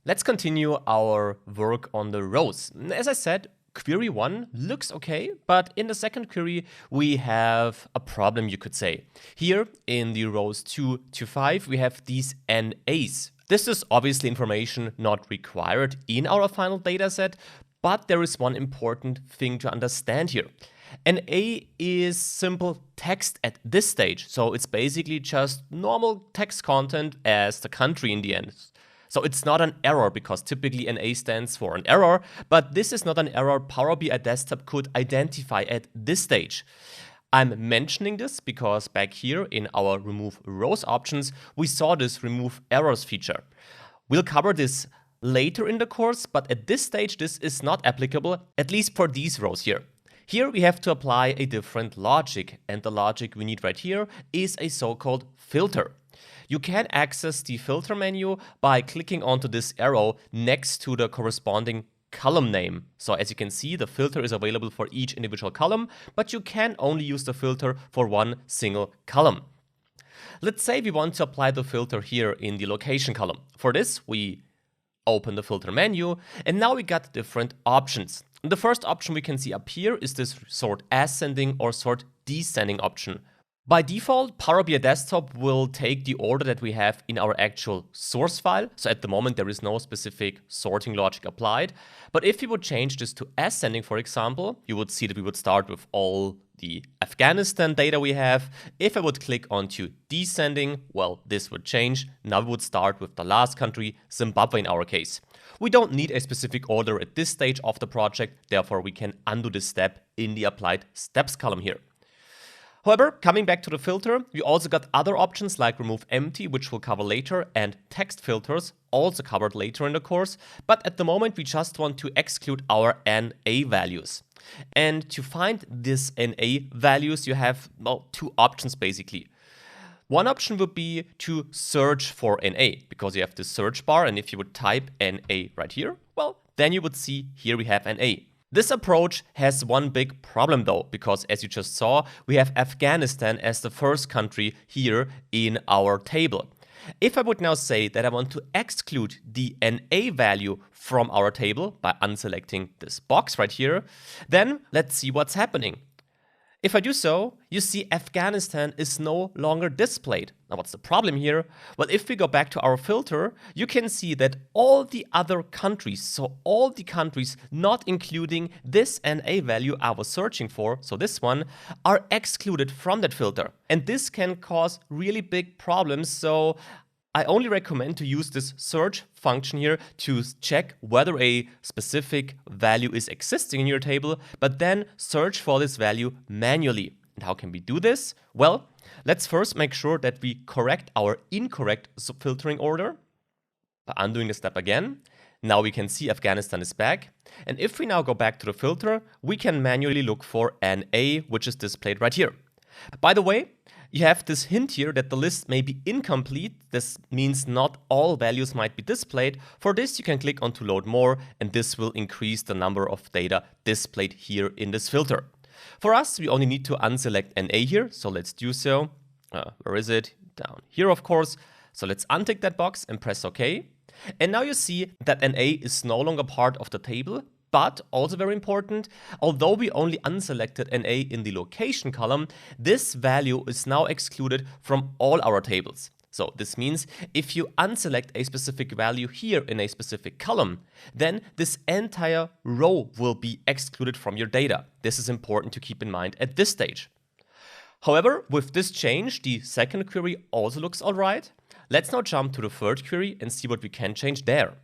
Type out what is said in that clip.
Let's continue our work on the rows. As I said, query 1 looks okay, but in the second query, we have a problem, you could say. Here in the rows 2 to 5, we have these NAs. This is obviously information not required in our final dataset, but there is one important thing to understand here. NA is simple text at this stage, so it's basically just normal text content as the country in the end. So it's not an error because typically NA stands for an error, but this is not an error Power BI Desktop could identify at this stage. I'm mentioning this because back here in our remove rows options, we saw this remove errors feature. We'll cover this later in the course, but at this stage this is not applicable, at least for these rows here. Here we have to apply a different logic, and the logic we need right here is a so-called filter. You can access the filter menu by clicking onto this arrow next to the corresponding column name. So as you can see, the filter is available for each individual column, but you can only use the filter for one single column. Let's say we want to apply the filter here in the location column. For this, we open the filter menu, and now we got different options. The first option we can see up here is this sort ascending or sort descending option. By default, Power BI Desktop will take the order that we have in our actual source file. So at the moment, there is no specific sorting logic applied. But if we would change this to ascending, for example, you would see that we would start with all the Afghanistan data we have. If I would click onto descending, well, this would change. Now we would start with the last country, Zimbabwe in our case. We don't need a specific order at this stage of the project. Therefore, we can undo this step in the applied steps column here. However, coming back to the filter, we also got other options like remove empty, which we'll cover later, and text filters, also covered later in the course. But at the moment, we just want to exclude our NA values. And to find this NA values, you have, well, two options basically. One option would be to search for NA, because you have the search bar, and if you would type NA right here, well, then you would see here we have NA. This approach has one big problem though, because as you just saw, we have Afghanistan as the first country here in our table. If I would now say that I want to exclude the NA value from our table by unselecting this box right here, then let's see what's happening. If I do so, you see Afghanistan is no longer displayed. Now what's the problem here? Well, if we go back to our filter, you can see that all the other countries, so all the countries not including this NA value I was searching for, so this one, are excluded from that filter. And this can cause really big problems, so I only recommend to use this search function here to check whether a specific value is existing in your table, but then search for this value manually. And how can we do this? Well, let's first make sure that we correct our incorrect filtering order by undoing the step again. Now we can see Afghanistan is back. And if we now go back to the filter, we can manually look for NA, which is displayed right here. By the way, you have this hint here that the list may be incomplete. This means not all values might be displayed. For this, you can click on to load more, and this will increase the number of data displayed here in this filter. For us, we only need to unselect NA here, so let's do so. Where is it? Down here, of course. So let's untick that box and press OK. And now you see that NA is no longer part of the table. But also very important, although we only unselected NA in the location column, this value is now excluded from all our tables. So this means if you unselect a specific value here in a specific column, then this entire row will be excluded from your data. This is important to keep in mind at this stage. However, with this change, the second query also looks all right. Let's now jump to the third query and see what we can change there.